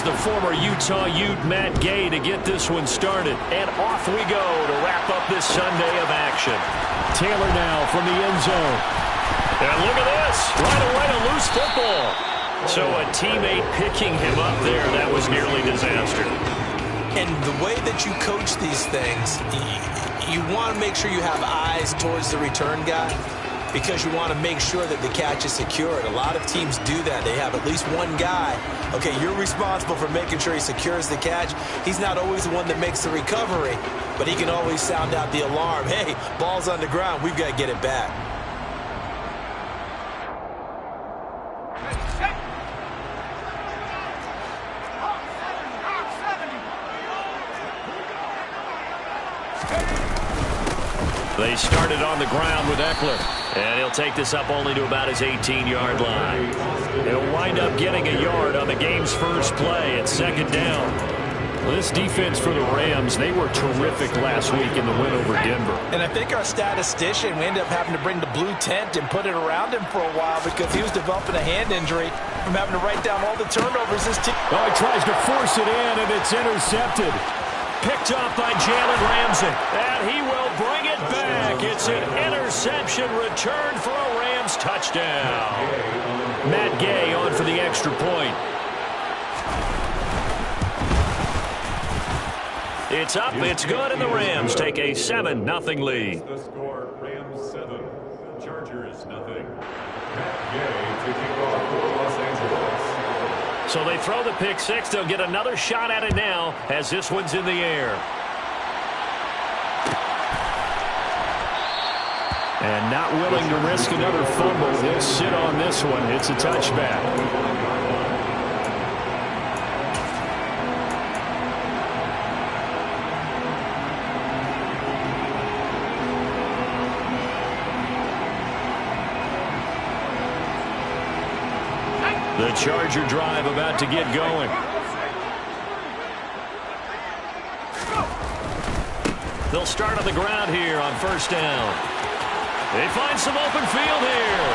the former Utah Ute Matt Gay to get this one started. And off we go to wrap up this Sunday of action. Taylor now from the end zone. And look at this. Right away, a loose football. So a teammate picking him up there, that was nearly disaster. And the way that you coach these things, you want to make sure you have eyes towards the return guy, because you want to make sure that the catch is secured. A lot of teams do that. They have at least one guy. Okay, you're responsible for making sure he secures the catch. He's not always the one that makes the recovery, but he can always sound out the alarm. Hey, ball's on the ground. We've got to get it back. They started on the ground with Ekeler. And he'll take this up only to about his 18-yard line. He'll wind up getting a yard on the game's first play at second down. Well, this defense for the Rams, they were terrific last week in the win over Denver. And I think our statistician, we ended up having to bring the blue tent and put it around him for a while because he was developing a hand injury from having to write down all the turnovers this team. Oh, he tries to force it in, and it's intercepted. Picked off by Jalen Ramsey. And he will bring it back. It's an interception return for a Rams touchdown. Matt Gay on for the extra point. It's up, it's good, and the Rams take a 7-0 lead. The score, Rams 7, Chargers 0. Matt Gay taking off for Los Angeles. So they throw the pick six. They'll get another shot at it now as this one's in the air. And not willing to risk another fumble. They'll sit on this one. It's a touchback. The Charger drive about to get going. They'll start on the ground here on first down. They find some open field here.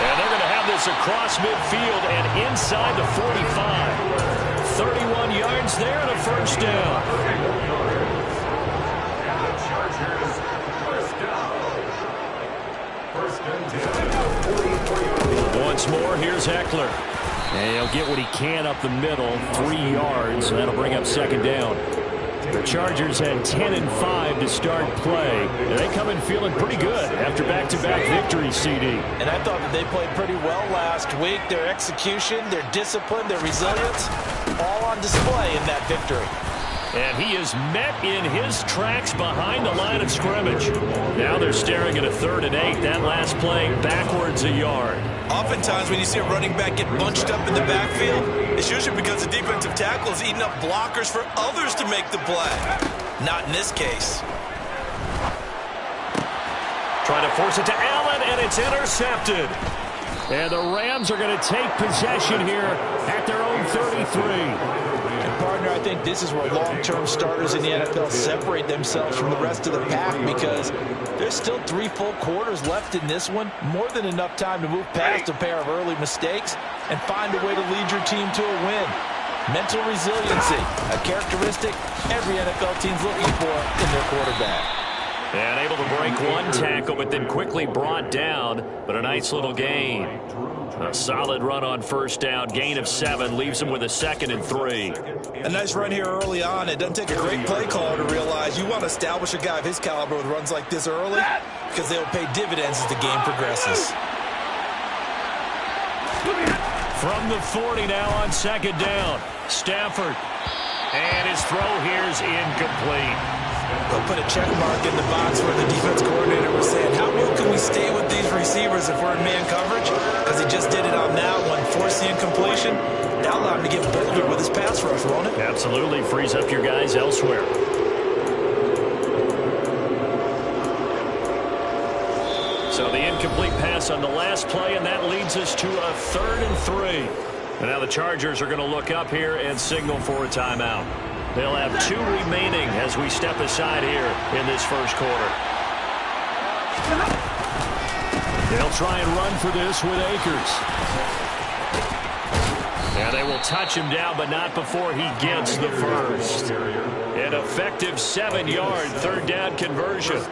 And they're going to have this across midfield and inside the 45. 31 yards there and a first down. Once more, here's Ekeler. And he'll get what he can up the middle, 3 yards, and that'll bring up second down. The Chargers had 10-5 to start play. And they come in feeling pretty good after back-to-back victories, CD. And I thought that they played pretty well last week. Their execution, their discipline, their resilience, all on display in that victory. And he is met in his tracks behind the line of scrimmage. Now they're staring at a 3rd and 8. That last play backwards a yard. Oftentimes when you see a running back get bunched up in the backfield, it's usually because the defensive tackle is eating up blockers for others to make the play. Not in this case. Trying to force it to Allen, and it's intercepted. And the Rams are going to take possession here at their own 33. Partner, I think this is where long-term starters in the NFL separate themselves from the rest of the pack, because there's still 3 full quarters left in this one. More than enough time to move past a pair of early mistakes and find a way to lead your team to a win. Mental resiliency, a characteristic every NFL team's looking for in their quarterback. And able to break one tackle, but then quickly brought down. But a nice little gain. A solid run on first down. Gain of 7 leaves him with a 2nd and 3. A nice run here early on. It doesn't take a great play caller to realize you want to establish a guy of his caliber with runs like this early, because they'll pay dividends as the game progresses. From the 40 now on second down. Stafford. And his throw here is incomplete. They'll put a check mark in the box where the defense coordinator was saying, how well can we stay with these receivers if we're in man coverage? Because he just did it on that one, forced the incompletion. Now allow him to get bolder with his pass rush, won't it? Absolutely. Frees up your guys elsewhere. So the incomplete pass on the last play, and that leads us to a 3rd and 3. And now the Chargers are going to look up here and signal for a timeout. They'll have 2 remaining as we step aside here in this first quarter. They'll try and run for this with Akers. And they will touch him down, but not before he gets the first. An effective 7-yard third down conversion.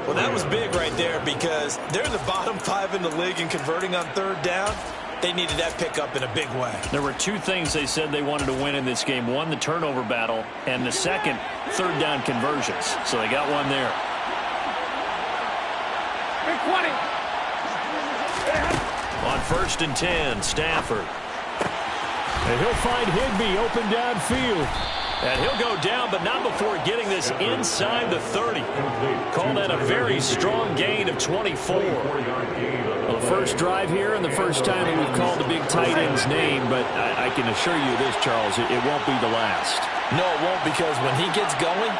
Well, that was big right there because they're in the bottom 5 in the league in converting on third down. They needed that pickup in a big way. There were 2 things they said they wanted to win in this game. One, the turnover battle, and the second, third down conversions. So they got one there. Big 20. On 1st and 10, Stafford. And he'll find Higbee open downfield. And he'll go down, but not before getting this inside the 30. Call that a very strong gain of 24. Well, the first drive here and the first time that we've called the big tight end's name, but I can assure you this, Charles, it won't be the last. No, it won't, because when he gets going,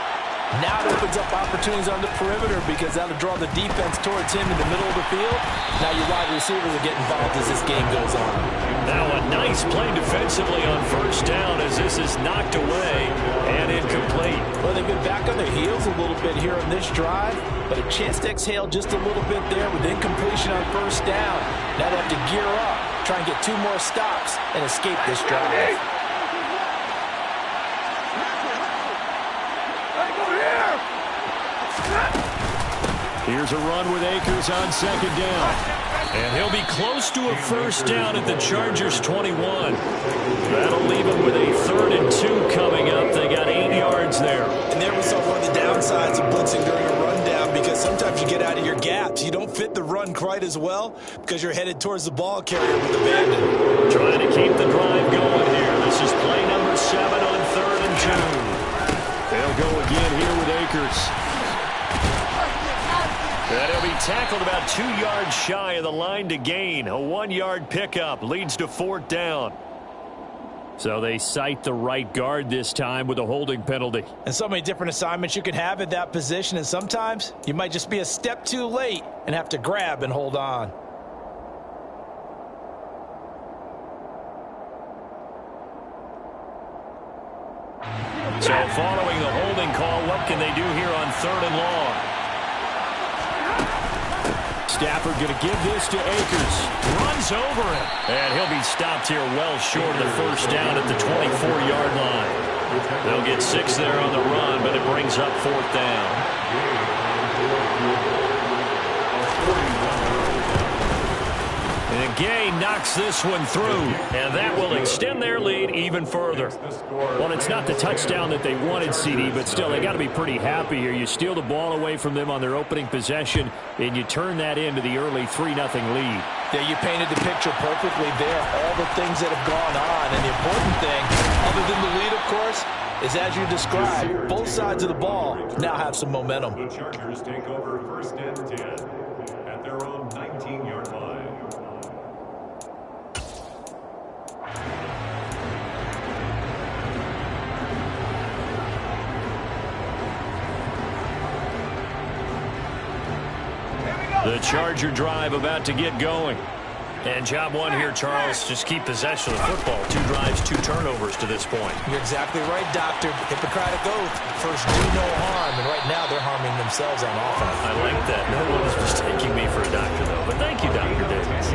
now it opens up opportunities on the perimeter because that'll draw the defense towards him in the middle of the field. Now your wide receivers will get involved as this game goes on. Now a nice play defensively on 1st down as this is knocked away and incomplete. Well, they've been back on their heels a little bit here on this drive, but a chance to exhale just a little bit there with incompletion on 1st down. Now they have to gear up, try and get 2 more stops and escape this drive. Here's a run with Akers on 2nd down. And he'll be close to a 1st down at the Chargers 21. That'll leave him with a 3rd and 2 coming up. They got 8 yards there. And there we saw one of the downsides of blitzing during a rundown because sometimes you get out of your gaps. You don't fit the run quite as well because you're headed towards the ball carrier with abandon. Trying to keep the drive going here. This is play number 7 on 3rd and 2. They'll go again here with Akers. And he'll be tackled about 2 yards shy of the line to gain. A 1-yard pickup leads to 4th down. So they cite the right guard this time with a holding penalty. And so many different assignments you can have at that position, and sometimes you might just be a step too late and have to grab and hold on. So following the holding call, what can they do here on 3rd and long? Stafford going to give this to Akers. Runs over him. And he'll be stopped here well short of the 1st down at the 24-yard line. They'll get 6 there on the run, but it brings up 4th down. And Gay knocks this one through, and that will extend their lead even further. Well, it's not the touchdown that they wanted, CD, but still, they got to be pretty happy here. You steal the ball away from them on their opening possession, and you turn that into the early 3-0 lead. Yeah, you painted the picture perfectly there, all the things that have gone on. And the important thing, other than the lead, of course, is as you described, both sides of the ball now have some momentum. The Chargers take over 1st and 10 at their own 19-yard line. The Charger drive about to get going. And job one here, Charles, just keep possession of the football. 2 drives, 2 turnovers to this point. You're exactly right, Doctor. Hippocratic oath. First, do no harm. And right now, they're harming themselves on offense. I like that. No one is mistaking me for a doctor, though. But thank you, Dr. Davis.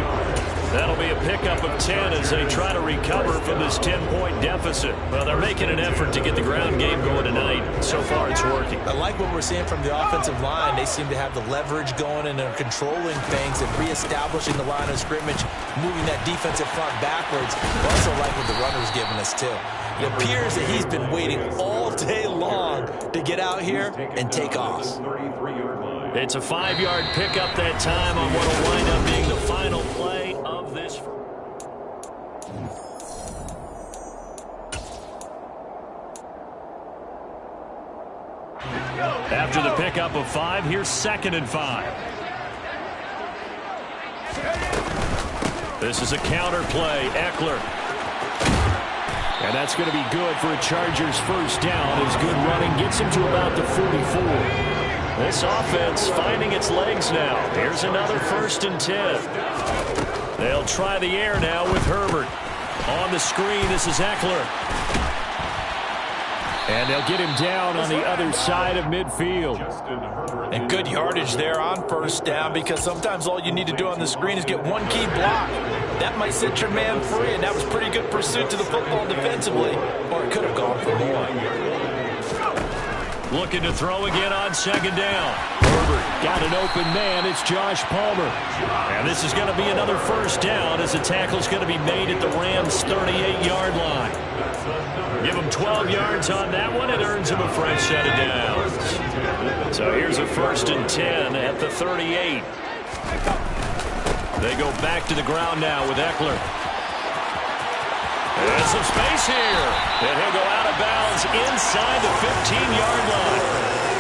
That'll be a pickup of 10 as they try to recover from this 10-point deficit. Well, they're making an effort to get the ground game going tonight. So far, it's working. I like what we're seeing from the offensive line. They seem to have the leverage going and are controlling things and reestablishing the line of scrimmage, moving that defensive front backwards. I also like what the runner's giving us, too. It appears that he's been waiting all day long to get out here and take off. It's a 5-yard pickup that time on what will wind up being the final play of this. After the pickup of 5, here's 2nd and 5. This is a counter play. Eckler. And that's going to be good for a Chargers 1st down as good running gets him to about the 44. This offense finding its legs now. Here's another 1st and 10. They'll try the air now with Herbert. On the screen, this is Eckler. And they'll get him down on the other side of midfield. And good yardage there on 1st down because sometimes all you need to do on the screen is get one key block. that might set your man free, and that was pretty good pursuit to the football defensively, or it could have gone for more. Looking to throw again on second down. Herbert got an open man. It's Josh Palmer. And this is going to be another first down as the tackle's going to be made at the Rams' 38-yard line. Give him 12 yards on that one. It earns him a fresh set of downs. So here's a 1st and 10 at the 38. They go back to the ground now with Eckler. There's some space here. And he'll go out of bounds inside the 15-yard line.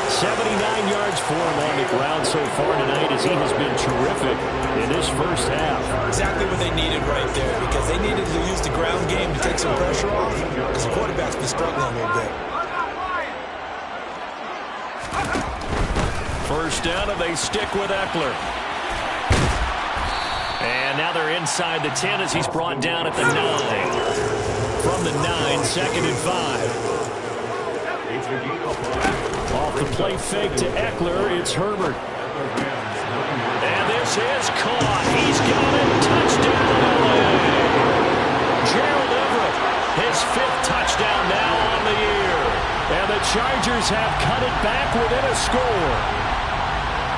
79 yards for him on the ground so far tonight as he has been terrific in this first half. Exactly what they needed right there, because they needed to use the ground game to take some pressure off, because the quarterback's been struggling a little bit. First down, and they stick with Eckler. And now they're inside the 10 as he's brought down at the 9. From the 9, 2nd and 5. Off the play fake to Eckler, it's Herbert. And this is caught. He's got it. Touchdown, LA. Gerald Everett, his 5th touchdown now on the year. And the Chargers have cut it back within a score.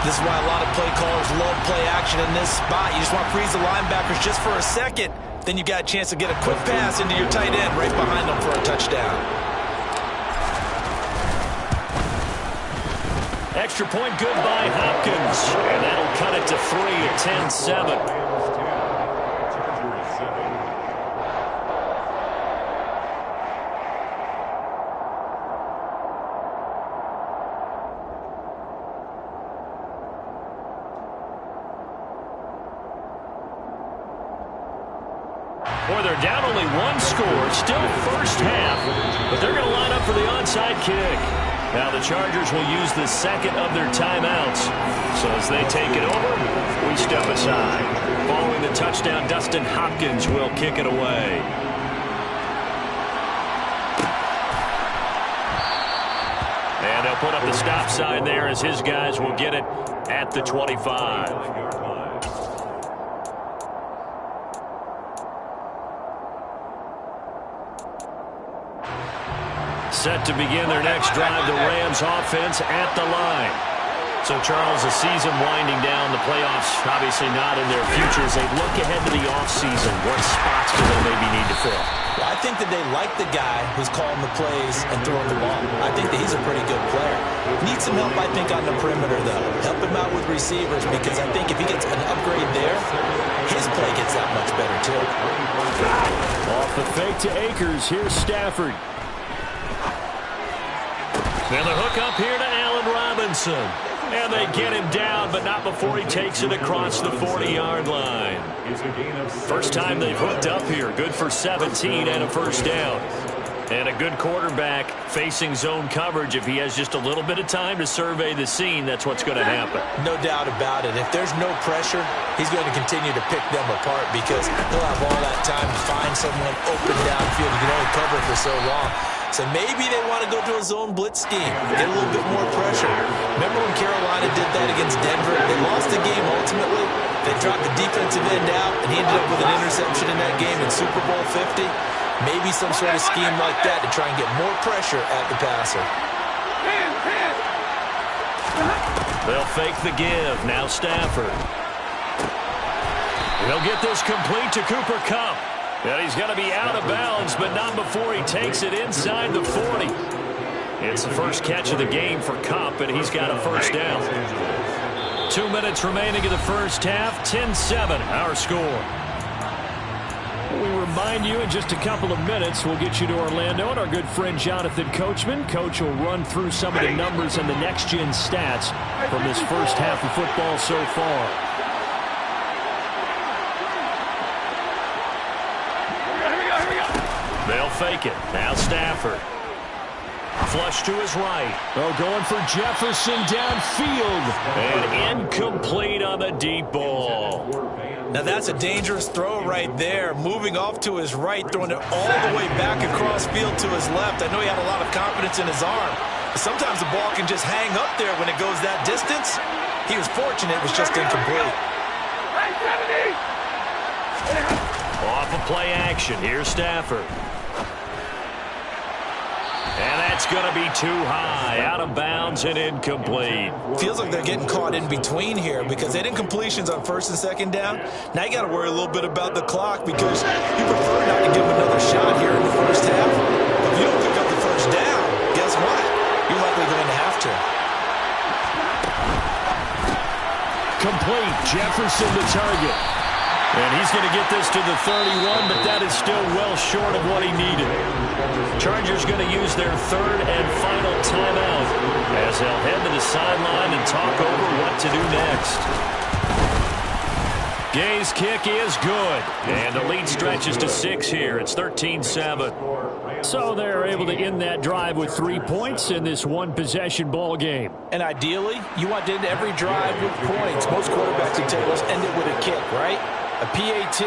This is why a lot of play callers love play action in this spot. You just want to freeze the linebackers just for a second. Then you got a chance to get a quick pass into your tight end right behind them for a touchdown. Extra point good by Hopkins. And that'll cut it to 3 at 10-7. Boy, they're down only 1 score, still first half, but they're going to line up for the onside kick. Now the Chargers will use the 2nd of their timeouts. So as they take it over, we step aside. Following the touchdown, Dustin Hopkins will kick it away. And they'll put up the stop sign there as his guys will get it at the 25. Set to begin their next drive, the Rams offense at the line. So, Charles, the season winding down, the playoffs obviously not in their futures. They look ahead to the offseason. What spots do they maybe need to fill? Well, I think that they like the guy who's calling the plays and throwing the ball. I think that he's a pretty good player. Needs some help, I think, on the perimeter, though. Help him out with receivers, because I think if he gets an upgrade there, his play gets that much better, too. Off the fake to Akers. Here's Stafford. And the hook up here to Allen Robinson. And they get him down, but not before he takes it across the 40-yard line. First time they've hooked up here. Good for 17 and a first down. And a good quarterback facing zone coverage. If he has just a little bit of time to survey the scene, that's what's going to happen. No doubt about it. If there's no pressure, he's going to continue to pick them apart, because he'll have all that time to find someone open downfield. He can only cover for so long. So maybe they want to go to a zone blitz scheme, get a little bit more pressure. Remember when Carolina did that against Denver? They lost the game ultimately. They dropped the defensive end out, and he ended up with an interception in that game in Super Bowl 50. Maybe some sort of scheme like that to try and get more pressure at the passer. They'll fake the give. Now Stafford. He'll get this complete to Cooper Kupp. And he's going to be out of bounds, but not before he takes it inside the 40. It's the first catch of the game for Kupp, and he's got a first down. 2 minutes remaining in the first half. 10-7, our score. We remind you in just a couple of minutes we'll get you to Orlando and our good friend Jonathan Coachman. Coach will run through some of the numbers and the next-gen stats from this first half of football so far. They'll fake it. Now Stafford. Flush to his right. Oh, going for Jefferson downfield. And incomplete on the deep ball. Now that's a dangerous throw right there. Moving off to his right, throwing it all the way back across field to his left. I know he had a lot of confidence in his arm. But sometimes the ball can just hang up there when it goes that distance. He was fortunate it was just incomplete. Off of play action, here's Stafford. And that's going to be too high, out of bounds and incomplete. Feels like they're getting caught in between here because they did incompletions on first and second down. Now you got to worry a little bit about the clock because you prefer not to give them another shot here in the first half. But if you don't pick up the first down, guess what? You're likely going to have to. Complete. Jefferson the target. And he's going to get this to the 31, but that is still well short of what he needed. Chargers going to use their third and final timeout as they'll head to the sideline and talk over what to do next. Gay's kick is good, and the lead stretches to 6 here. It's 13-7. So they're able to end that drive with 3 points in this one-possession ball game. And ideally, you want to end every drive with points. Most quarterbacks and tables end it with a kick, right? A PAT,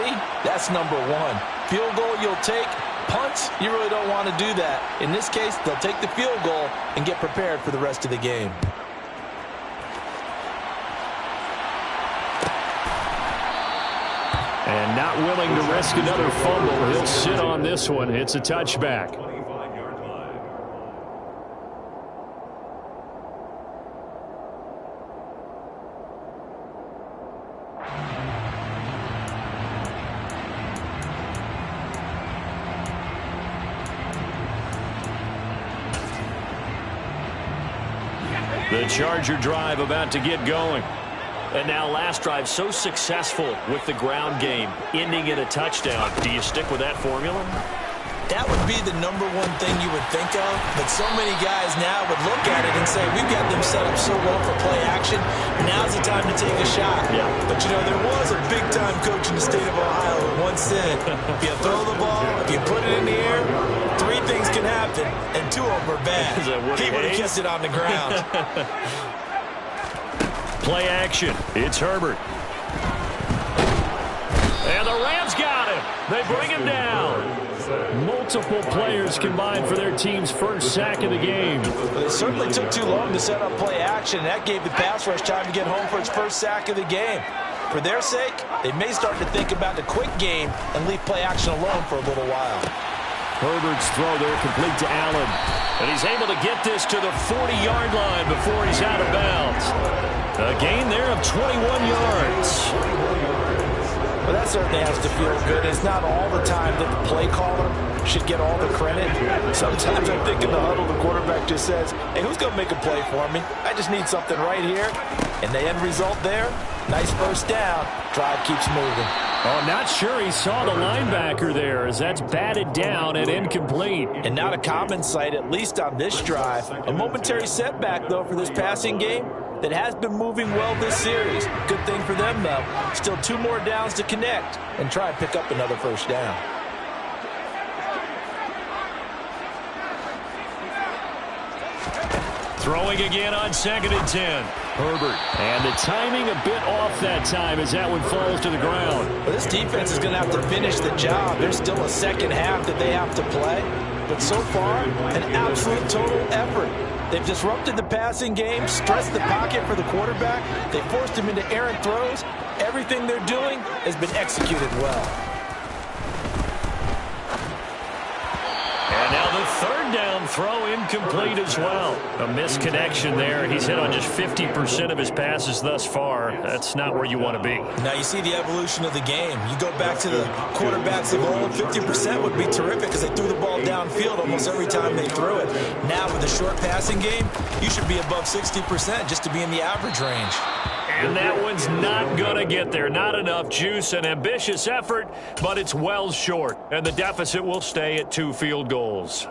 that's number 1. Field goal you'll take. Punts, you really don't want to do that. In this case, they'll take the field goal and get prepared for the rest of the game. And not willing to risk another fumble. He'll sit on this one. It's a touchback. The Charger drive about to get going. And now last drive so successful with the ground game, ending in a touchdown. Do you stick with that formula? That would be the number 1 thing you would think of, but so many guys now would look at it and say, we've got them set up so well for play action, now's the time to take a shot. Yeah. But, you know, there was a big-time coach in the state of Ohio who once said, if you throw the ball, if you put it in the air, 3 things can happen, and 2 of them are bad. He would have kept it on the ground. Play action. It's Herbert. And the Rams got him. They bring him down. Multiple players combined for their team's first sack of the game. It certainly took too long to set up play action. That gave the pass rush time to get home for its first sack of the game. For their sake, they may start to think about the quick game and leave play action alone for a little while. Herbert's throw there complete to Allen. And he's able to get this to the 40-yard line before he's out of bounds. A gain there of 21 yards. Well, that certainly has to feel good. It's not all the time that the play caller should get all the credit. Sometimes I think in the huddle, the quarterback just says, hey, who's going to make a play for me? I just need something right here. And the end result there, nice first down. Drive keeps moving. Oh, not sure he saw the linebacker there as that's batted down and incomplete. And not a common sight, at least on this drive. A momentary setback, though, for this passing game that has been moving well this series. Good thing for them, though. Still 2 more downs to connect and try and pick up another first down. Throwing again on 2nd and 10. Herbert. And the timing a bit off that time as that one falls to the ground. Well, this defense is going to have to finish the job. There's still a second half that they have to play. But so far, an absolute total effort. They've disrupted the passing game, stressed the pocket for the quarterback. They forced him into errant throws. Everything they're doing has been executed well. And now the 3rd down throw incomplete as well. A misconnection there. He's hit on just 50% of his passes thus far. That's not where you want to be. Now you see the evolution of the game. You go back to the quarterbacks of old, 50% would be terrific because they threw the ball downfield almost every time they threw it. Now with the short passing game, you should be above 60% just to be in the average range. And that one's not going to get there. Not enough juice, an ambitious effort, but it's well short. And the deficit will stay at 2 field goals.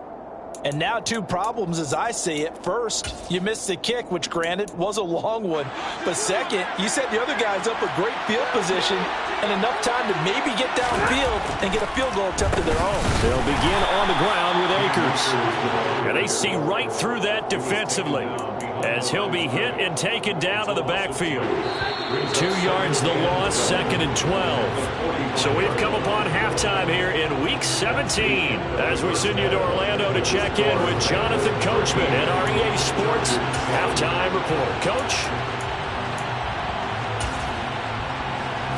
And now 2 problems as I see it. First, you missed the kick, which granted was a long one. But second, you set the other guys up with great field position and enough time to maybe get downfield and get a field goal attempt of their own. They'll begin on the ground with Akers. And they see right through that defensively as he'll be hit and taken down to the backfield. 2 yards the loss, 2nd and 12. So we've come upon halftime here in Week 17 as we send you to Orlando to check in with Jonathan Coachman and our EA Sports Halftime Report. Coach?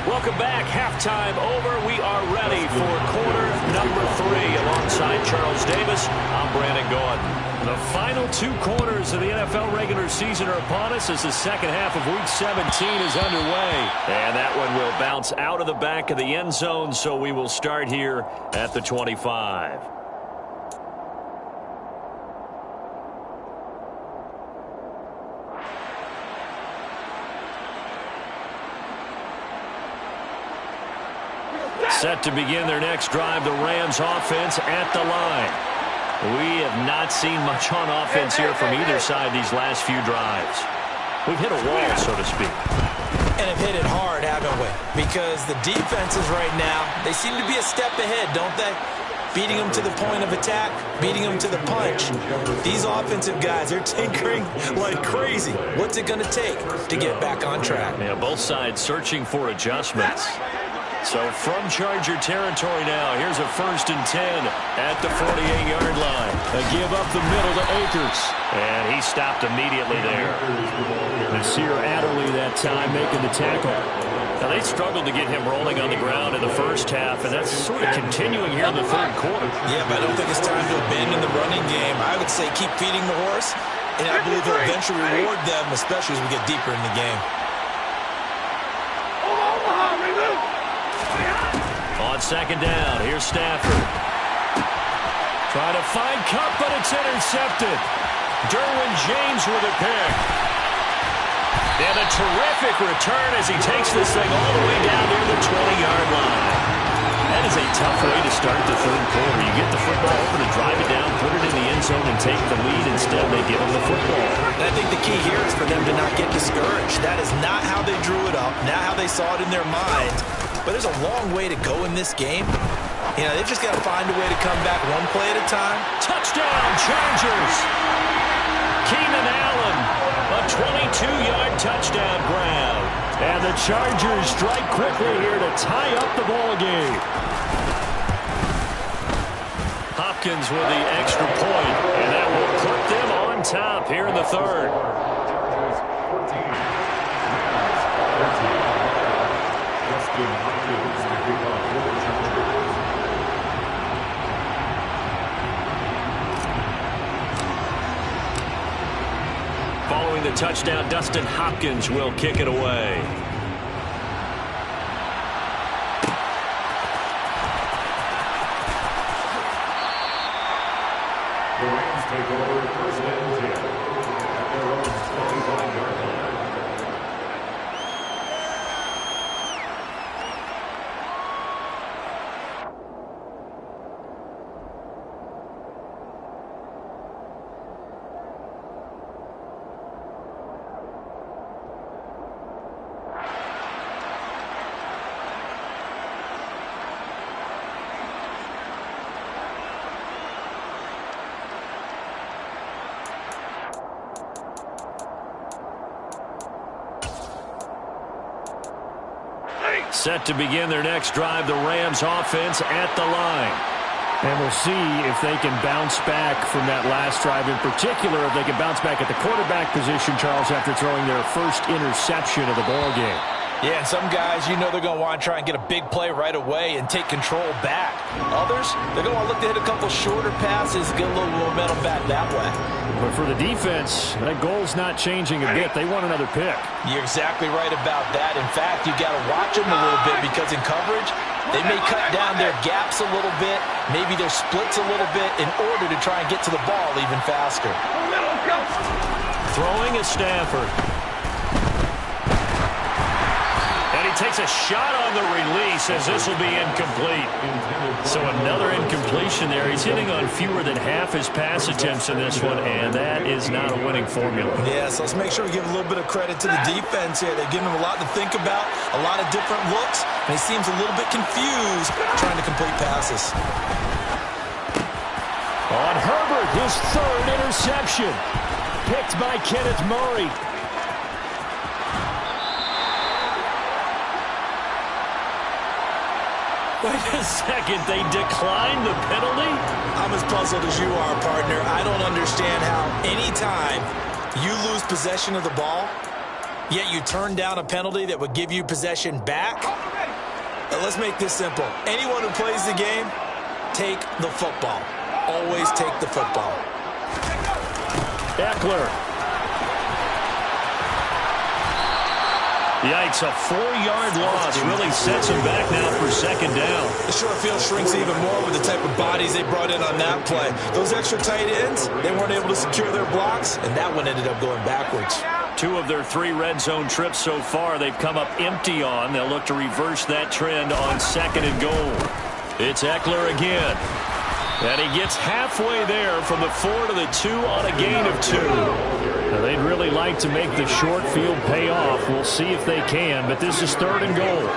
Welcome back. Halftime over. We are ready for quarter number 3. Alongside Charles Davis, I'm Brandon Gaudin. The final 2 quarters of the NFL regular season are upon us as the second half of Week 17 is underway. And that one will bounce out of the back of the end zone, so we will start here at the 25. Set to begin their next drive, the Rams offense at the line. We have not seen much on offense here from either side these last few drives. We've hit a wall, so to speak. And have hit it hard, haven't we? Because the defenses right now, they seem to be a step ahead, don't they? Beating them to the point of attack, beating them to the punch. These offensive guys, they're tinkering like crazy. What's it going to take to get back on track? Yeah, both sides searching for adjustments. So from Charger territory now, here's a 1st and 10 at the 48-yard line. A give up the middle to Akers. And he stopped immediately there. Nasir Adderley that time making the tackle. Now they struggled to get him rolling on the ground in the first half, and that's sort of continuing here in the third quarter. Yeah, but I don't think it's time to abandon the running game. I would say keep feeding the horse, and I believe he'll eventually reward them, especially as we get deeper in the game. On second down, here's Stafford. Trying to find Kupp, but it's intercepted. Derwin James with a pick. And a terrific return as he takes this thing all the way down near the 20-yard line. That is a tough way to start the third quarter. You get the football over to drive it down, put it in the end zone, and take the lead. Instead, they give him the football. And I think the key here is for them to not get discouraged. That is not how they drew it up, not how they saw it in their mind. But there's a long way to go in this game. You know, they've just got to find a way to come back one play at a time. Touchdown, Chargers! Keenan Allen, a 22-yard touchdown grab. And the Chargers strike quickly here to tie up the ball game. Hopkins with the extra point, and that will put them on top here in the third. Following the touchdown, Dustin Hopkins will kick it away. The Rams take over 1st and 10 at their own 25-yard line. Set to begin their next drive, the Rams offense at the line. And we'll see if they can bounce back from that last drive. In particular, if they can bounce back at the quarterback position, Charles, after throwing their first interception of the ball game. Yeah, and some guys, you know they're going to want to try and get a big play right away and take control back. Others, they're going to want to look to hit a couple shorter passes, get a little momentum back that way. But for the defense, that goal's not changing a bit. They want another pick. You're exactly right about that. In fact, you got to watch them a little bit because in coverage, they may cut down their gaps a little bit, maybe their splits a little bit in order to try and get to the ball even faster. Throwing is Stafford. And he takes a shot on the release as this will be incomplete. So another incompletion there. He's hitting on fewer than half his pass attempts in this one, and that is not a winning formula. Yeah, so let's make sure we give a little bit of credit to the defense here. They're giving him a lot to think about, a lot of different looks, and he seems a little bit confused trying to complete passes. On Herbert, his third interception. Picked by Kenneth Murray. Wait a second, they declined the penalty? I'm as puzzled as you are, partner. I don't understand how any time you lose possession of the ball, yet you turn down a penalty that would give you possession back. Let's make this simple. Anyone who plays the game, take the football. Always take the football. Eckler. Yikes, a 4-yard loss really sets him back now for second down. The short field shrinks even more with the type of bodies they brought in on that play. Those extra tight ends, they weren't able to secure their blocks, and that one ended up going backwards. 2 of their 3 red zone trips so far they've come up empty on. They'll look to reverse that trend on second and goal. It's Eckler again. And he gets halfway there from the 4 to the 2 on a gain of 2. Now, they'd really like to make the short field pay off. We'll see if they can, but this is 3rd and goal.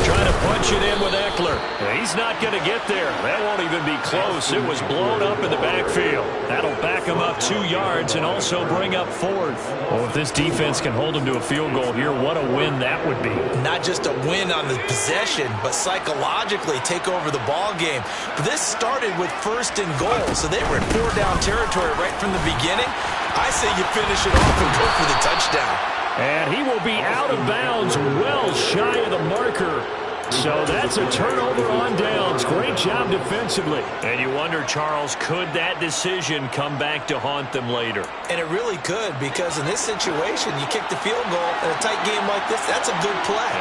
Trying to punch it in with Eckler. He's not going to get there. That won't even be close. It was blown up in the backfield. That'll back him up 2 yards and also bring up 4th. Well, if this defense can hold him to a field goal here, what a win that would be. Not just a win on the possession, but psychologically take over the ball game. But this started with 1st and goal, so they were in 4-down territory right from the beginning. I say you finish it off and go for the touchdown. And he will be out of bounds, well shy of the marker. So that's a turnover on downs. Great job defensively. And you wonder, Charles, could that decision come back to haunt them later? And it really could, because in this situation, you kick the field goal in a tight game like this, that's a good play.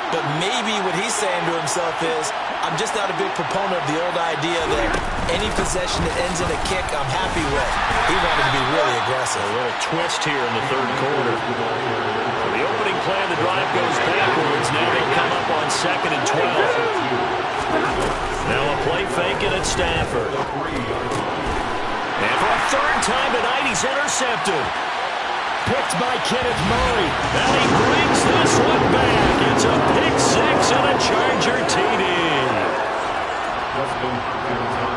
But maybe what he's saying to himself is, I'm just not a big proponent of the old idea that any possession that ends in a kick I'm happy with. He wanted to be really aggressive. A little twist here in the 3rd quarter. The opening play of the drive goes backwards. Now they come up on 2nd and 12. Now a play fake it at Stafford. And for a 3rd time tonight, he's intercepted. Picked by Kenneth Murray. And he brings this one back. It's a pick 6 and a Charger TD.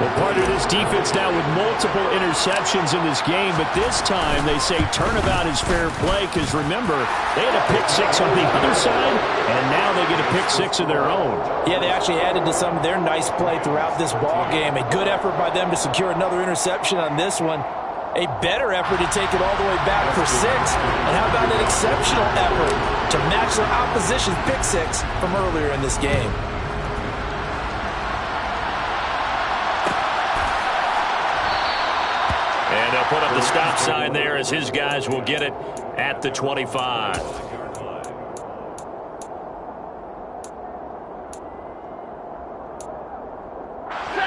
Well, part of this defense now with multiple interceptions in this game, but this time they say turnabout is fair play because, remember, they had a pick 6 on the other side, and now they get a pick 6 of their own. Yeah, they actually added to some of their nice play throughout this ball game. A good effort by them to secure another interception on this one. A better effort to take it all the way back for 6. And how about an exceptional effort to match their opposition's pick 6 from earlier in this game? And they'll put up the stop sign there as his guys will get it at the 25.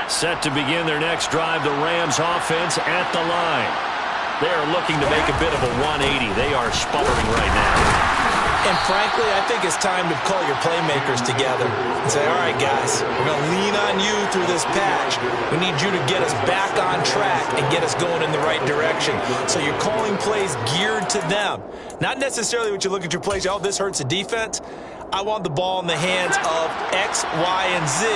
Set to begin their next drive, the Rams offense at the line. They are looking to make a bit of a 180. They are sputtering right now. And frankly, I think it's time to call your playmakers together and say, all right, guys, we're going to lean on you through this patch. We need you to get us back on track and get us going in the right direction. So you're calling plays geared to them. Not necessarily what you look at your plays, oh, this hurts the defense. I want the ball in the hands of X, Y, and Z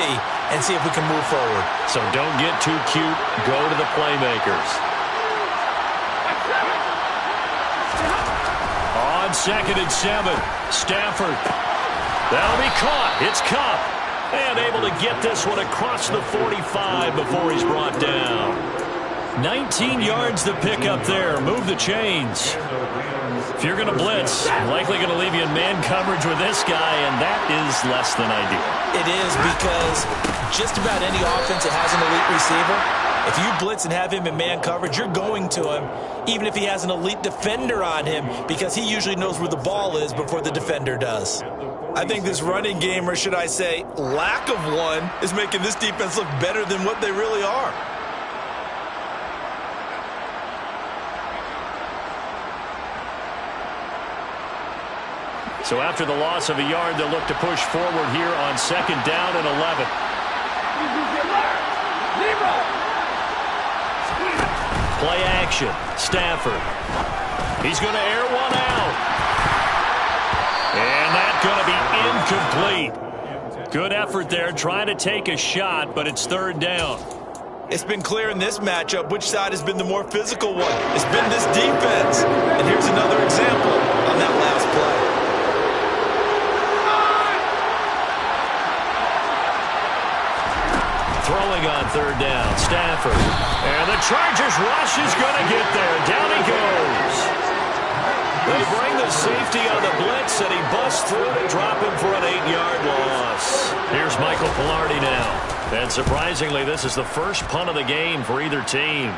and see if we can move forward. So don't get too cute. Go to the playmakers. On 2nd and 7, Stafford. That'll be caught. It's Kupp. And able to get this one across the 45 before he's brought down. 19 yards to pick up there. Move the chains. If you're going to blitz, likely going to leave you in man coverage with this guy, and that is less than ideal. It is, because just about any offense that has an elite receiver, if you blitz and have him in man coverage, you're going to him, even if he has an elite defender on him, because he usually knows where the ball is before the defender does. I think this running game, or should I say lack of one, is making this defense look better than what they really are. So after the loss of a yard, they'll look to push forward here on 2nd down and 11. Play action. Stafford. He's going to air one out. And that's going to be incomplete. Good effort there, trying to take a shot, but it's 3rd down. It's been clear in this matchup which side has been the more physical one. It's been this defense. And here's another example on that last play. Throwing on 3rd down, Stafford. And the Chargers rush is going to get there. Down he goes. They bring the safety safety on the blitz, and he busts through to drop him for an 8-yard loss. Here's Michael Palardy now. And surprisingly, this is the first punt of the game for either team.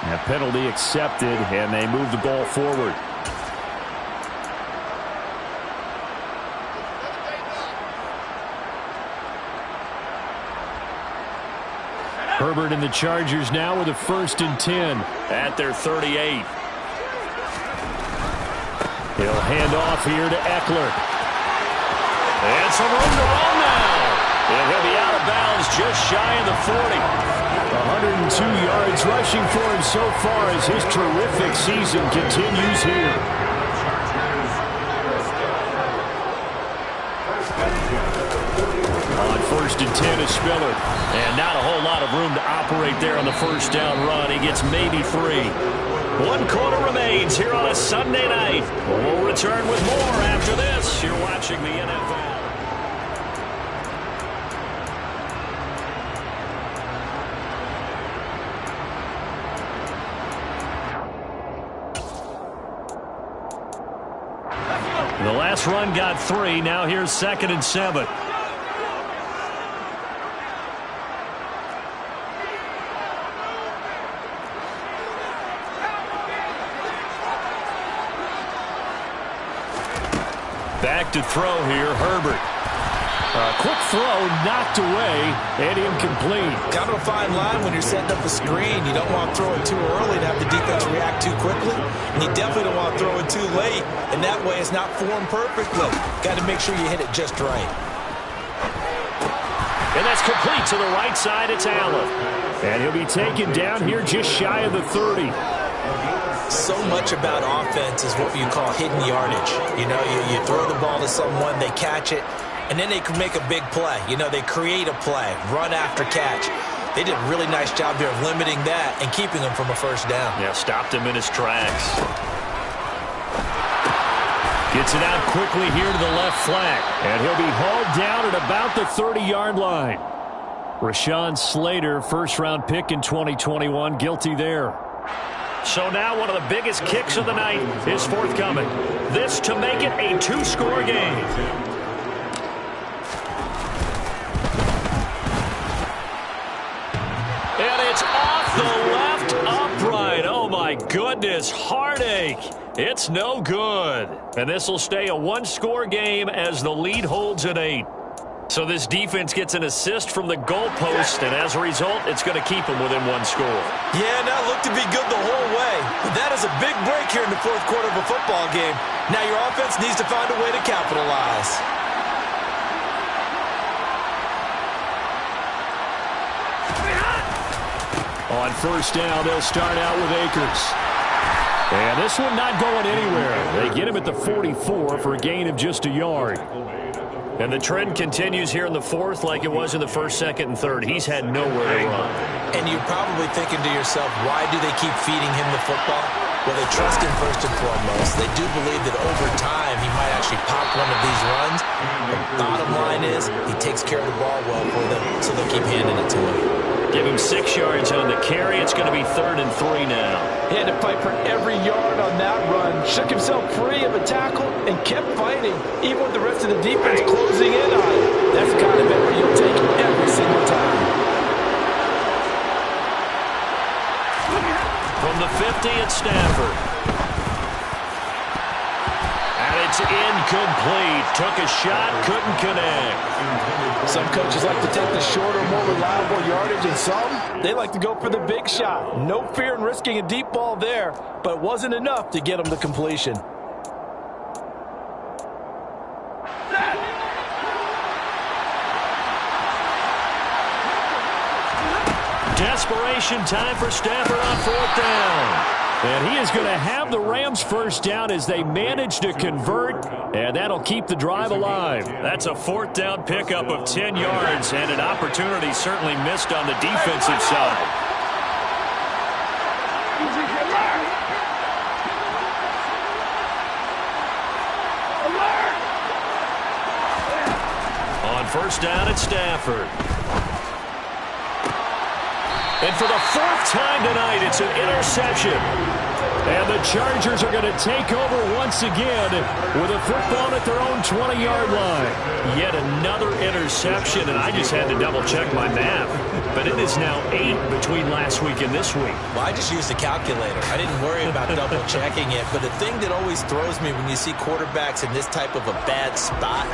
That penalty accepted, and they move the ball forward. Herbert and the Chargers now with a 1st and 10 at their 38. He'll hand off here to Eckler. And some room to run now. And he'll be out of bounds just shy of the 40. 102 yards rushing for him so far as his terrific season continues here. On 1st and 10 is Spiller. And not a whole lot of room to operate there on the first down run. He gets maybe 3. 1 quarter remains here on a Sunday night. We'll return with more after this. You're watching the NFL. The last run got 3. Now here's 2nd and 7. Back to throw here, Herbert. Quick throw, knocked away, and incomplete. Kind of a fine line when you're setting up a screen. You don't want to throw it too early to have the defense react too quickly, and you definitely don't want to throw it too late, and that way it's not formed perfectly. Got to make sure you hit it just right. And that's complete to the right side. It's Allen. And he'll be taken down here just shy of the 30. So much about offense is what you call hidden yardage. You know, you throw the ball to someone, they catch it, and then they can make a big play. You know, they create a play, run after catch. They did a really nice job there of limiting that and keeping him from a first down. Yeah, stopped him in his tracks. Gets it out quickly here to the left flank. And he'll be hauled down at about the 30-yard line. Rashawn Slater, first-round pick in 2021, guilty there. So now one of the biggest kicks of the night is forthcoming. This to make it a 2-score game. And it's off the left upright. Oh, my goodness. Heartache. It's no good. And this will stay a 1-score game as the lead holds at 8. So this defense gets an assist from the goalpost, and as a result, it's going to keep them within 1 score. Yeah, that looked to be good the whole way. But that is a big break here in the 4th quarter of a football game. Now your offense needs to find a way to capitalize. On first down, they'll start out with Akers. And this one not going anywhere. They get him at the 44 for a gain of just a yard. And the trend continues here in the 4th like it was in the 1st, 2nd, and 3rd. He's had nowhere to run. And you're probably thinking to yourself, why do they keep feeding him the football? Well, they trust him first and foremost. They do believe that over time he might actually pop one of these runs. The bottom line is he takes care of the ball well for them, so they'll keep handing it to him. Give him 6 yards on the carry. It's going to be 3rd and 3 now. He had to fight for every yard on that run. Shook himself free of a tackle and kept fighting, even with the rest of the defense closing in on him. That's the kind of effort you'll take every single time. From the 50 at Stafford. And it's incomplete. Took a shot, couldn't connect. Some coaches like to take the shorter, more reliable yardage, and some, they like to go for the big shot. No fear in risking a deep ball there, but it wasn't enough to get them to completion. Desperation time for Stafford on 4th down. And he is going to have the Rams first down as they manage to convert, and that'll keep the drive alive. That's a 4th down pickup of 10 yards, and an opportunity certainly missed on the defensive side. On first down at Stafford. And for the fourth time tonight, it's an interception. And the Chargers are going to take over once again with a football at their own 20-yard line. Yet another interception, and I just had to double-check my math. But it is now 8 between last week and this week. Well, I just used a calculator. I didn't worry about double-checking it. But the thing that always throws me when you see quarterbacks in this type of a bad spot,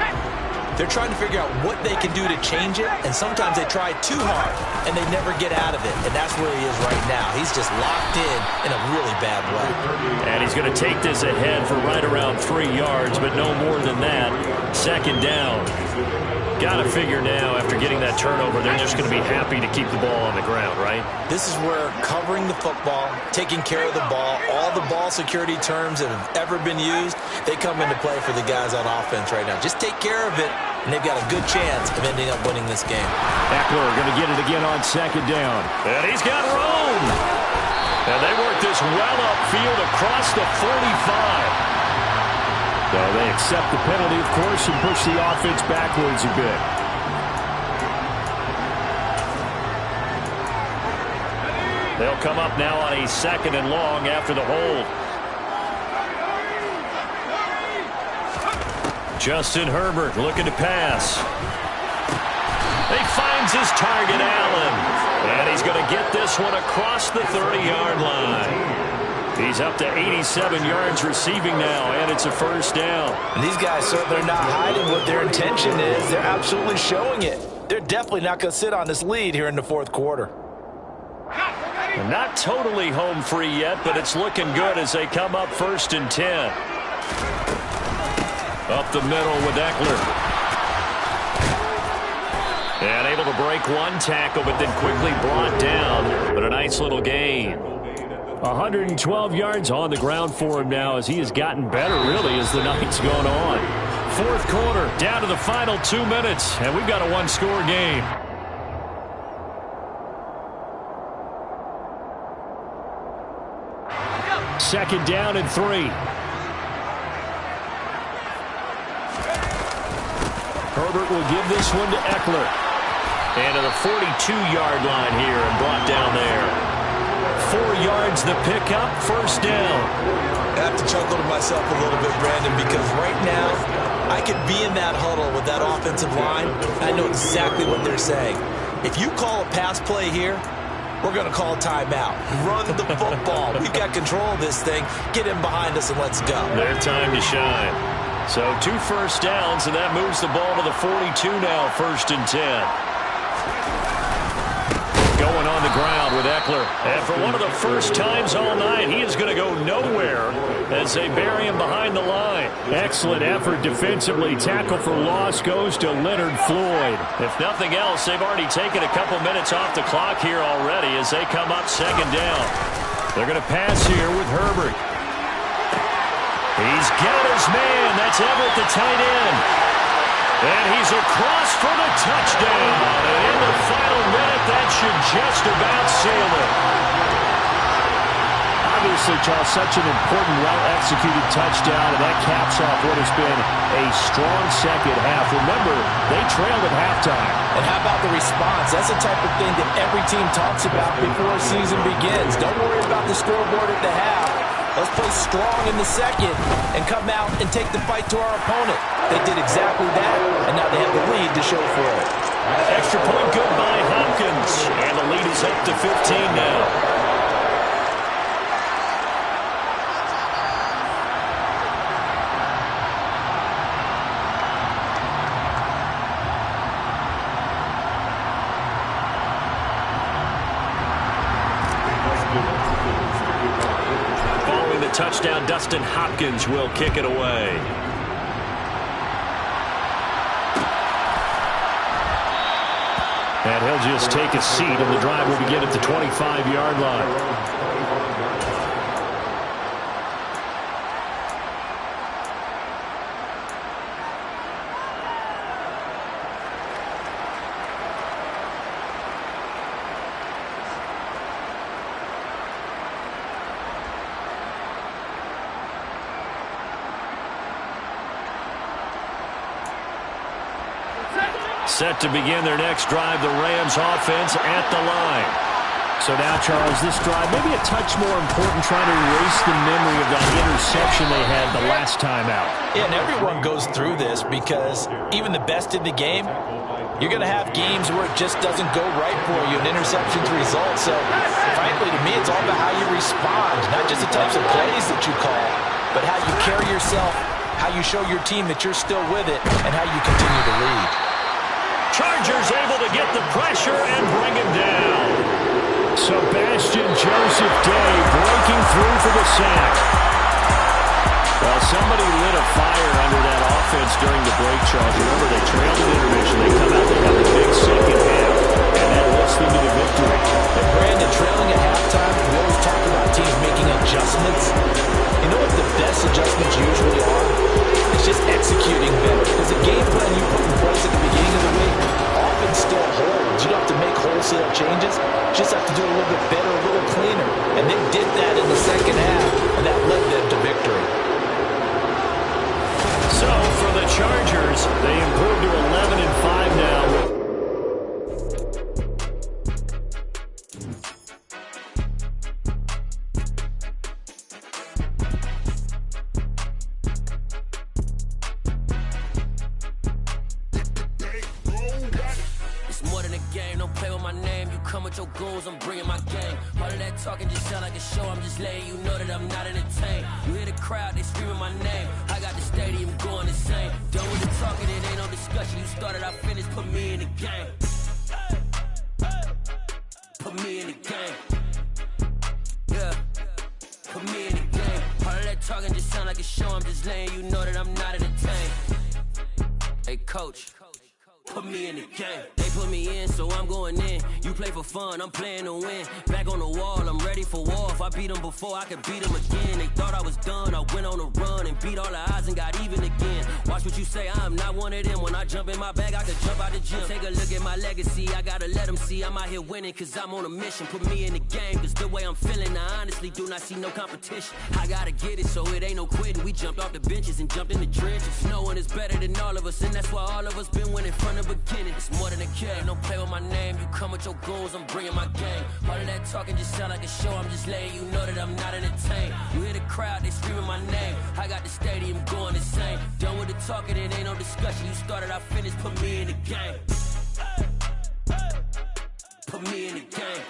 they're trying to figure out what they can do to change it, and sometimes they try too hard, and they never get out of it. And that's where he is right now. He's just locked in a really bad way. And he's going to take this ahead for right around 3 yards, but no more than that. Second down. Got to figure now, after getting that turnover, they're just going to be happy to keep the ball on the ground, right? This is where covering the football, taking care of the ball, all the ball security terms that have ever been used, they come into play for the guys on offense right now. Just take care of it, and they've got a good chance of ending up winning this game. Eckler going to get it again on second down. And he's got room. And they work this well upfield across the 45. So they accept the penalty, of course, and push the offense backwards a bit. They'll come up now on a second and long after the hold. Justin Herbert looking to pass. He finds his target, Allen. And he's going to get this one across the 30-yard line. He's up to 87 yards receiving now, and it's a first down. And these guys, they're not hiding what their intention is. They're absolutely showing it. They're definitely not going to sit on this lead here in the fourth quarter. Not totally home free yet, but it's looking good as they come up 1st and 10. Up the middle with Eckler. And able to break one tackle, but then quickly brought down. But a nice little gain. 112 yards on the ground for him now as he has gotten better, really, as the night's gone on. Fourth quarter, down to the final 2 minutes, and we've got a one-score game. Second down and 3. Herbert will give this one to Eckler. And to the 42-yard line here and brought down there. 4 yards the pickup, first down. I have to chuckle to myself a little bit, Brandon, because right now I could be in that huddle with that offensive line. I know exactly what they're saying. If you call a pass play here, we're going to call a timeout. Run the football. We've got control of this thing. Get in behind us and let's go. Their time to shine. So 2 first downs, and that moves the ball to the 42 now, 1st and 10. Going on the ground with Eckler. And for one of the first times all night, he is going to go nowhere as they bury him behind the line. Excellent effort defensively. Tackle for loss goes to Leonard Floyd. If nothing else, they've already taken a couple minutes off the clock here already as they come up second down. They're going to pass here with Herbert. He's got his man. That's Everett, the tight end. And he's across for the touchdown. And in the final minute, that should just about seal it. Obviously, Charles, such an important, well-executed touchdown, and that caps off what has been a strong second half. Remember, they trailed at halftime. And how about the response? That's the type of thing that every team talks about before a season begins. Don't worry about the scoreboard at the half. Let's play strong in the second and come out and take the fight to our opponent. They did exactly that, and now they have the lead to show for it. Extra point good by Hopkins, and the lead is up to 15 now. Following the touchdown, Dustin Hopkins will kick it away. And he'll just take a seat, and the drive will begin at the 25-yard line. Set to begin their next drive, the Rams offense at the line. So now, Charles, this drive maybe a touch more important, trying to erase the memory of that interception they had the last time out. Yeah, and everyone goes through this because even the best in the game, you're going to have games where it just doesn't go right for you, and interceptions result. So, frankly, to me, it's all about how you respond, not just the types of plays that you call, but how you carry yourself, how you show your team that you're still with it, and how you continue to lead. Chargers able to get the pressure and bring him down. Sebastian Joseph Day breaking through for the sack. Well, somebody lit a fire under that offense during the break, Charles. Remember, they trailed in intermission. They come out, they have a big second half, and that lifts them to the victory. And Brandon, trailing at halftime, we always talk about teams making adjustments. You know what the best adjustments usually are? It's just executing better. Because the game plan you put in place at the beginning of the week often still holds. You don't have to make wholesale changes. You just have to do it a little bit better, a little cleaner. And they did that in the second half, and that led them to victory. So, for the Chargers, they improved to 11-5 now. It's more than a game, don't play with my name. You come with your goons, I'm bringing my game. All of that talking just sound like a show, I'm just letting you know that I'm not entertained. You hear the crowd, they screaming my name. I got the stadium going insane. Done with the talking, it ain't no discussion. You started, I finished, put me in the game. Put me in the game. Yeah, put me in the game. All of that talking just sound like a show, I'm just letting you know that I'm not entertained. Hey, coach. Put me in the game. They put me in, so I'm going in. You play for fun, I'm playing to win. Back on the wall, I'm ready for war. If I beat them before, I could beat them again. They thought I was done, I went on a run and beat all the odds and got even again. Watch what you say, I'm not one of them. When I jump in my bag, I could jump out the gym. Take a look at my legacy, I gotta let them see I'm out here winning, cause I'm on a mission. Put me in the game, cause the way I'm feeling, I honestly do not see no competition. I gotta get it, so it ain't no quitting. We jumped off the benches and jumped in the trenches. No one is better than all of us, and that's why all of us been winning from the beginning. It's more than a game, don't play with my name. You come with your goons, I'm bringing my game. All of that talking just sound like a show, I'm just letting you know that I'm not entertained. You hear the crowd, they screaming my name. I got the stadium going insane. Done with the talking, it ain't no discussion. You started, I finished, put me in the game. Put me in the game.